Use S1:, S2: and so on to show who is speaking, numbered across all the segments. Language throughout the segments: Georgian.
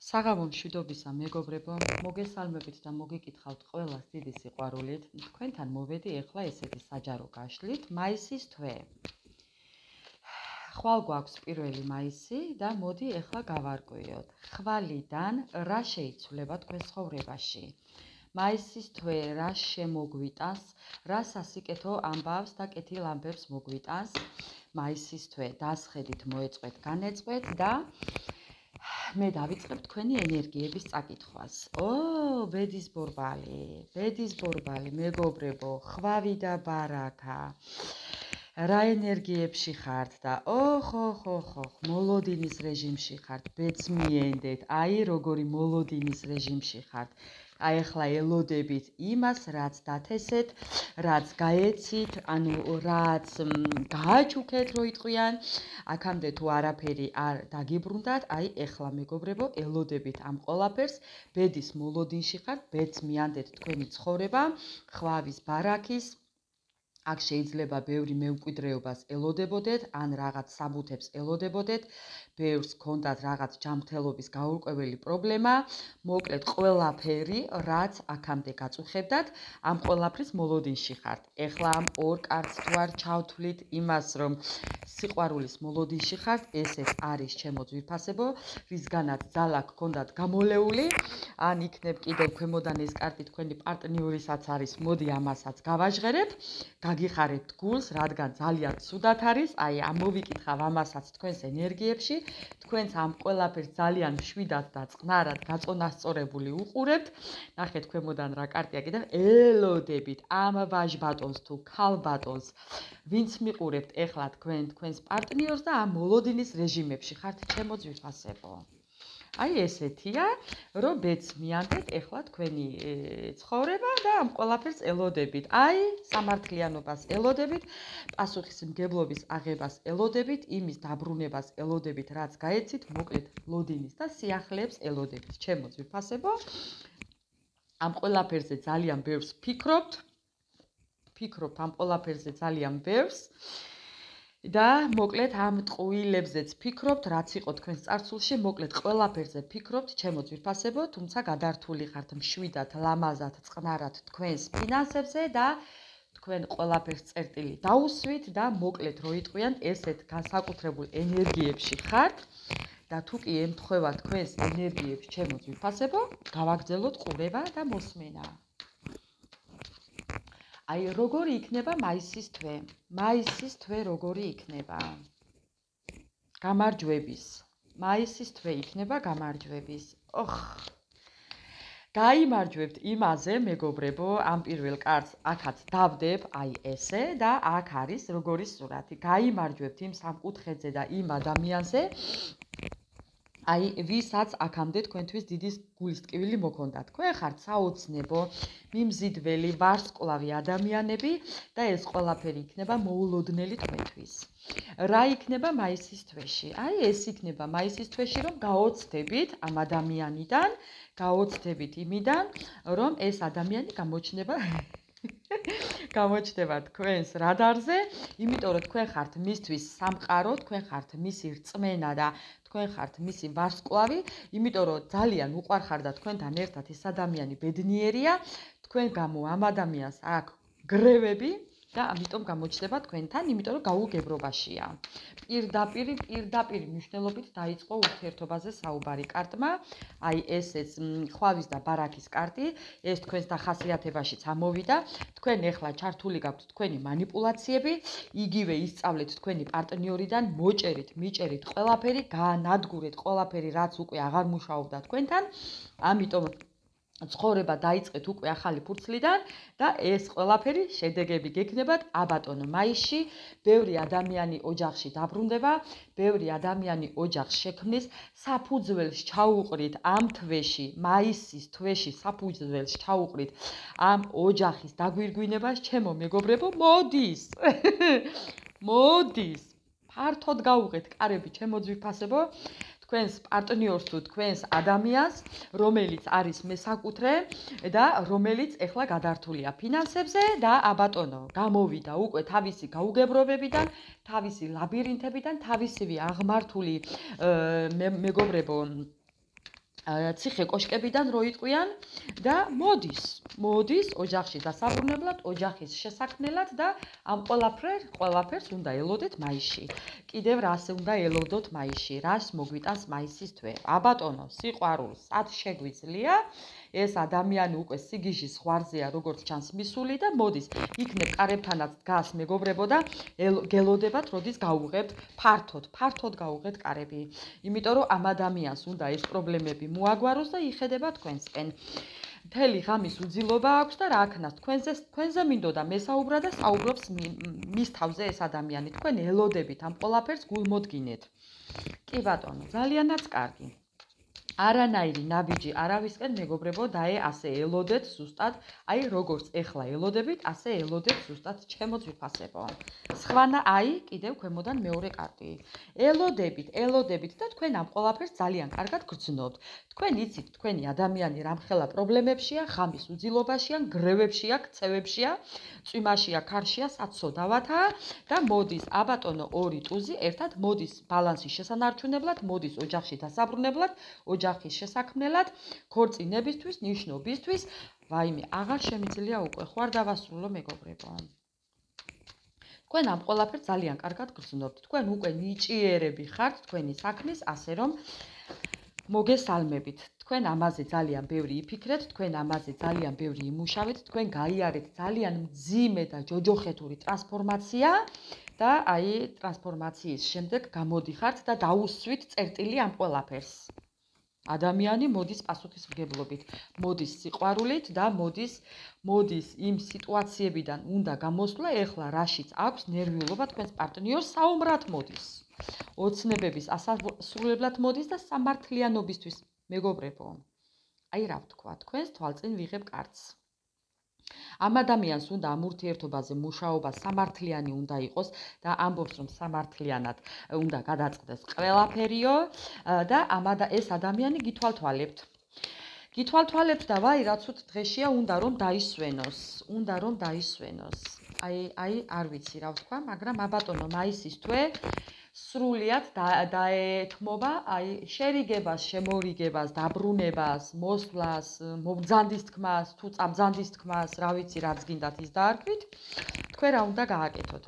S1: საღამო მშვიდობისა მეგობრებო, მოგესალმებით და მოგიკითხავთ ყველას დიდი სიყვარულით. თქვენთან მოვედი ახლა ესეთი საჯარო გაშლით, მაისის თვე. ხვალ გვაქვს 1 მაისი და მოდი ახლა გავარკვიოთ. ხვალიდან რა შეიცვლება თქვენ ცხოვრებაში? მაისის თვე რა შემოგვიტანს, რა სასიკეთო ამბავს და კეთილ ამბებს მოგვიტანს? მაისის თვე დასხედით, მოეწყვეთ, განეწყვეთ და მე დავიწყებ თქვენი ენერგიების წაკითხვას. ბედის ბორბალი, მეგობრებო, ხვავი და ბარაკა. რა ენერგიებში ხართ და მოლოდინის რეჟიმში ხართ, ბედს მიენდეთ, აი როგორი მოლოდინის რეჟიმში ხართ. აი ახლა ელოდებით იმას, რაც დათესეთ, რაც გაეცით, ანუ რაც გააჩუქეთ, რო იტყვიან, აქამდე თუ არაფერი არ დაგიბრუნდათ, აი ახლა მეგობრებო, ელოდებით ამ ყველაფერს, ბედის მოლოდინში ხართ, ბედს მიანდეთ თქვენი ცხოვრება, ხვავის ბარაქის. აქ შეიძლება ბევრი მემკვიდრეობას ელოდებოდეთ, ან რაღაც საბუთებს ელოდებოდეთ, ბევრს გქონდათ რაღაც ჯანმრთელობის გაურკვეველი პრობლემა, მოკლედ ყველაფერი, რაც აქამდე გაწუხებდათ, ამ ყველაფრის მოლოდინში ხართ. ეხლა ამ ორ კარტს თუ არ ჩავთვლით იმას, რომ სიყვარულის მოლოდინში ხართ, ესეც არის ჩემო ძვირფასებო, რისგანაც ძალა გქონდათ გამოლეული, ან იქნებ კიდევ ქვემოდან ეს კარტი თქვენი პარტნიორისაც არის, მოდი ამასაც გავაჟღერებ. გაგიხარებთ გულს, რადგან ძალიან ცუდად არის, აი ამოვიკითხავ ამასაც თქვენს ენერგიებში, თქვენს ამ ყველაფერს ძალიან მშვიდად და წყნარად გაწონასწორებული უყურებთ. ნახეთ ქვემოდან რა კარტია კიდევ, ელოდებით ამ ვაჟ ბატონს თუ ქალ ბატონს, ვინც მიყურებთ ეხლა თქვენს პარტნიორს და ამ მოლოდინის რეჟიმებში ხართ, ჩემო ძვირფასებო. აი ესეთია, რომ ბედს მიანდეთ ეხლა თქვენი ცხოვრება და ამ ყველაფერს ელოდებით. აი სამართლიანობას ელოდებით, პასუხისმგებლობის აღებას ელოდებით, იმის დაბრუნებას ელოდებით, რაც გაეცით, მოკლედ ლოდინის და სიახლეებს ელოდებით. ჩემო ძვირფასებო, ამ ყველაფერზე ძალიან ბევრს ფიქრობთ ამ ყველაფერზე ძალიან ბევრს. და მოკლედ ამ ტყუილებზეც ფიქრობთ, რაც იყო თქვენს წარსულში, მოკლედ ყველაფერზე ფიქრობთ, ჩემო ძვირფასებო, თუმცა გადართული ხართ მშვიდად, ლამაზად, წყნარად თქვენს ფინანსებზე და თქვენ ყველაფერს წერტილი დაუსვით და მოკლედ რო იტყვიან, ესეთ განსაკუთრებულ ენერგიებში ხართ და თუ კი ემთხვევა თქვენს ენერგიებს, ჩემო ძვირფასებო, გავაგრძელოთ ყურება და მოსმენა. აი როგორი იქნება მაისის თვე? მაისის თვე როგორი იქნება? გამარჯვების. მაისის თვე იქნება გამარჯვების. გაიმარჯვებთ იმაზე, მეგობრებო, ამ პირველ კარტს აქაც დავდებ, აი ესე და აქ არის როგორი სურათი. გაიმარჯვებთ იმ სამკუთხედზე და იმ ადამიანზე, აი ვისაც აქამდე თქვენთვის დიდი გულის ტკივილი მოქონდათ. თქვენ ხართ საოცნებო, მიმზიდველი, ვარსკვლავი ადამიანები და ეს ყველაფერი იქნება მოულოდნელი თქვენთვის. რა იქნება მაისის თვეში? აი ეს იქნება მაისის თვეში, რომ გაოცდებით ამ ადამიანიდან, გაოცდებით იმიდან, რომ ეს ადამიანი გამოჩნდება თქვენს რადარზე, იმიტომ რომ თქვენ ხართ მისთვის სამყარო, თქვენ ხართ მისი რწმენა და თქვენ ხართ მისი ვარსკვლავი, იმიტომ რომ ძალიან უყვარხარ და თქვენთან ერთად ეს ადამიანი ბედნიერია, თქვენ გამო ამ ადამიანს აქვს გრევები და ამიტომ გამოჩნდება თქვენთან, იმიტომ რომ გაუგებრობაშია. პირდაპირ მნიშვნელობით დაიწყო ურთიერთობაზე საუბარი კარტმა, აი ესეც ხვავის და ბარაქის კარტი, ეს თქვენს დახასიათებაშიც ამოვიდა, თქვენ ეხლა ჩართული გაქვთ თქვენი манипуляციები, იგივე ისწავლეთ თქვენი პარტნიორიდან, მოჭერით, მიჭერით ყველაფერი, გაანადგურეთ ყველაფერი, რაც უკვე აღარ მუშაობდა თქვენთან, ამიტომ ცხოვრება დაიწყეთ უკვე ახალი ფურცლიდან და ეს ყველაფერი შედეგები გექნებათ აბატონო მაისში, ბევრი ადამიანი ოჯახში დაბრუნდება, ბევრი ადამიანი ოჯახს შექმნის, საფუძველს ჩაუყრით ამ თვეში, მაისის თვეში საფუძველს ჩაუყრით ამ ოჯახის დაგვირგვინებას, ჩემო მეგობრებო, მოდის, ფართოდ გაუღეთ კარები, ჩემო ძვირფასებო, თქვენს პარტნიორს თუ თქვენს ადამიანს, რომელიც არის მესაკუთრე და რომელიც ეხლა გადართულია ფინანსებზე და აბატონო, გამოვიდა უკვე თავისი გაუგებრობებიდან, თავისი ლაბირინთებიდან, თავისივე აღმართული მეგობრებო ციხე კოშკებიდან რო იტყვიან და მოდის ოჯახში დასაბრუნებლად, ოჯახის შესაქმნელად და ამ ყველაფერს უნდა ელოდეთ მაისში. კიდევ რას უნდა ელოდოთ მაისში? რას მოგვიტანს მაისის თვე? აბატონო, სიყვარულს ად შეგვიძლია. ეს ადამიანი უკვე სიგიჟის ზღვარზეა, როგორც ჩანს მისული და მოდის იქნებ კარებთანაც დგას მეგობრებო და გელოდებათ, როდის გაუღებთ ფართოდ გაუღეთ კარები. იმიტომ რომ ამ ადამიანს უნდა ეს პრობლემები მოაგვაროს და იხედება თქვენსკენ. მთელი ღამის უძილობა აქვს და რა ქნას თქვენზე მინდოდა მესაუბრა და საუბრობს მის თავზე ეს ადამიანი. თქვენ ელოდებით ამ ყველაფერს გულმოდგინეთ. კი ბატონო, ძალიანაც კარგი. არანაირი ნაბიჯი არავისკენ მეგობრებო დაე ასე ელოდეთ ზუსტად, აი როგორც ეხლა ელოდებით, ასე ელოდეთ ზუსტად ჩემო ძვირფასებო. სხვანა აი კიდევ ქვემოდან მეორე კარტი. ელოდებით და თქვენ ამ ყველაფერს ძალიან კარგად გრძნობთ. თქვენ იცით, თქვენი ადამიანი რამხელა პრობლემებშია, ღამის უძილობაშია, გრევებშია, ქცევებშია, წვიმაშია, ქარშია, საცოდავათაა და მოდის აბატონო ორი ტუზი ერთად მოდის ბალანსის შესანარჩუნებლად, მოდის ოჯახში დასაბრუნებლად, ოჯახის შესაქმნელად, ქორწინებისთვის, ნიშნობისთვის, ვაიმე, აღარ შემიძლია უკვე ხوار დავასრულო მეგობრებო. თქვენ ამ ყველაფერს ძალიან კარგად გრძნობთ. თქვენ უკვე ნიჭიერები ხართ თქვენი საქმის, ასე რომ მოგესალმებით. თქვენ ამაზე ძალიან ბევრი იფიქრეთ, თქვენ ამაზე ძალიან ბევრი იმუშავეთ, თქვენ გაიარეთ ძალიან მძიმე და ჯოჯოხეთური ტრანსფორმაცია და აი ტრანსფორმაციის შემდეგ გამოდიხართ და დაუსვით წერტილი ამ ყველაფერს. ადამიანი მოდის პასუხისმგებლობით, მოდის სიყვარულით და მოდის იმ სიტუაციებიდან უნდა გამოსვლა, ეხლა რაშიც აქვს ნერვიულობა თქვენს პარტნიორს საომრად მოდის. ოცნებების ასასრულებლად მოდის და სამართლიანობისთვის მეგობრებო. აი რა ვთქვა, თქვენს თვალწინ ვიღებ კარტს. ამ ადამიანს უნდა ამ ურთიერთობაზე მუშაობა სამართლიანი უნდა იყოს და ამბობს რომ სამართლიანად უნდა გადაწყდეს ყველაფერიო და ეს ადამიანი გითვალთვალებთ და ვაი რაც უთ დღეშია უნდა რომ დაისვენოს. აი არ ვიცი რა ვთქვა, მაგრამ აბატონო მაისის თვე სრულიად დაეთმობა აი შერიგებას, შემორიგებას, დაბრუნებას, მოსვლას, მობრძანდის თქმას, თუ წაბრძანდის თქმას, რა ვიცი რაც გინდათ ის დაარქვით. თქვენ რა უნდა გააკეთოთ?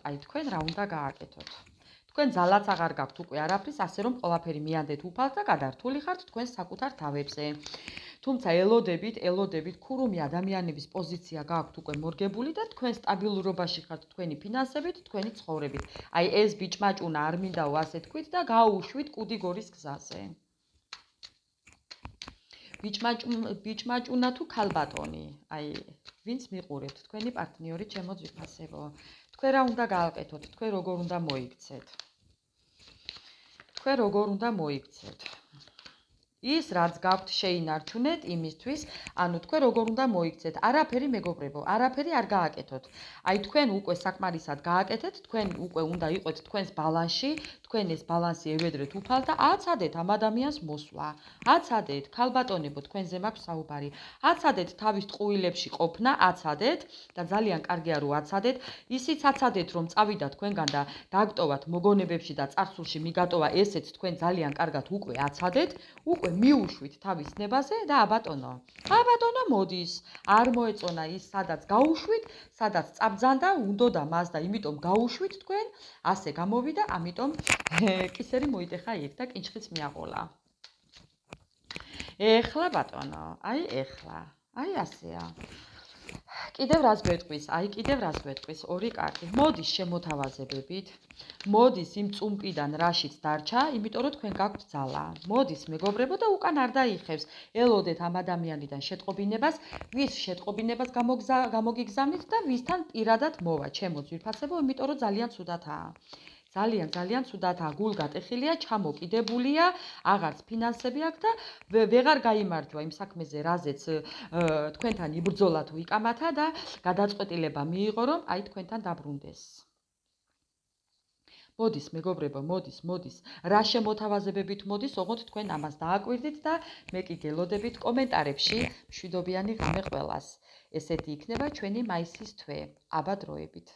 S1: თქვენ ძალაც აღარ გაქვთ უკვე არაფრის, ასე რომ ყველაფერი მიანდეთ უფალს და გადართული ხართ თქვენ საკუთარ თავებზე. თუმცა ელოდებით ქურუმი ადამიანების პოზიცია გაქვთ უკვე მორგებული და თქვენ სტაბილურობაში ხართ თქვენი ფინანსებით, თქვენი ცხოვრებით. აი ეს ბიჭმაჭუნა არ მინდაო ასე თქვით და გაუშვით კუდი გორის გზაზე. ბიჭმაჭუნა თუ ქალბატონი, აი ვინც მიყურებთ, თქვენი პარტნიორი ჩემო ძვირფასებო. თქვენ რა უნდა გააკეთოთ? თქვენ როგორ უნდა მოიქცეთ? ის რაც გაქვთ შეინარჩუნეთ იმისთვის, ანუ თქვენ როგორ უნდა მოიქცეთ? არაფერი მეგობრებო, არაფერი არ გააკეთოთ. აი თქვენ უკვე საკმარისად გააკეთეთ, თქვენ უკვე უნდა იყოთ თქვენს ბალანსში, თქვენ ეს ბალანსი ევედრეთ უფალს და აცადეთ ამ ადამიანს მოსვლა. აცადეთ, ქალბატონებო, თქვენზე მაქვს საუბარი. აცადეთ თავის ტყუილებში ყოფნა, აცადეთ და ძალიან კარგია რომ აცადეთ. ისიც აცადეთ რომ წავიდა თქვენგან და დაგტოვათ მოგონებებში და წარსულში მიგატოვა ესეც თქვენ ძალიან კარგად უკვე აცადეთ. უკვე მიუშვით თავის ნებაზე და აბატონო მოდის. არ მოეწონა ის სადაც გაუშვით, სადაც წაბძანდა, უნდოდა მას და იმიტომ გაუშვით თქვენ, ასე გამოვიდა, ამიტომ კისერი მოიტეხა იქ და კინჩხიც მიაღოლა. ეხლა ბატონო, აი ასეა. კიდევ რას გვეტყვის? ორი კარტი. მოდის შემოთავაზებებით. მოდის იმ წუმპიდან რაშიც დარჩა, იმიტომ რომ თქვენ გაქვთ ძალა. მოდის მეგობრებო და უკან არ დაიხევს. ელოდეთ ამ ადამიანიდან შეტყობინებას, ვის შეტყობინებას გამოგიგზავნით და ვისთან პირადად მოვა, ჩემო ძვირფასებო, იმიტომ რომ ძალიან ცუდათაა. ძალიან ცუდათაა, გულგატეხილია, ჩამოკიდებულია, აღარც ფინანსები აქვს და ვეღარ გაიმარჯვა იმ საქმეზე, რაზეც თქვენთან იბრძოლა თუ იკამათა და გადაწყვეტილება მიიღო, რომ აი თქვენთან დაბრუნდეს. მოდის მეგობრებო, მოდის. რა შემოთავაზებებით მოდის, ოღონდ თქვენ ამას დააკვირდით და მე კი გელოდებით კომენტარებში მშვიდობიანი ღამე ყველას. ესეთი იქნება ჩვენი მაისის თვე. აბა დროებით.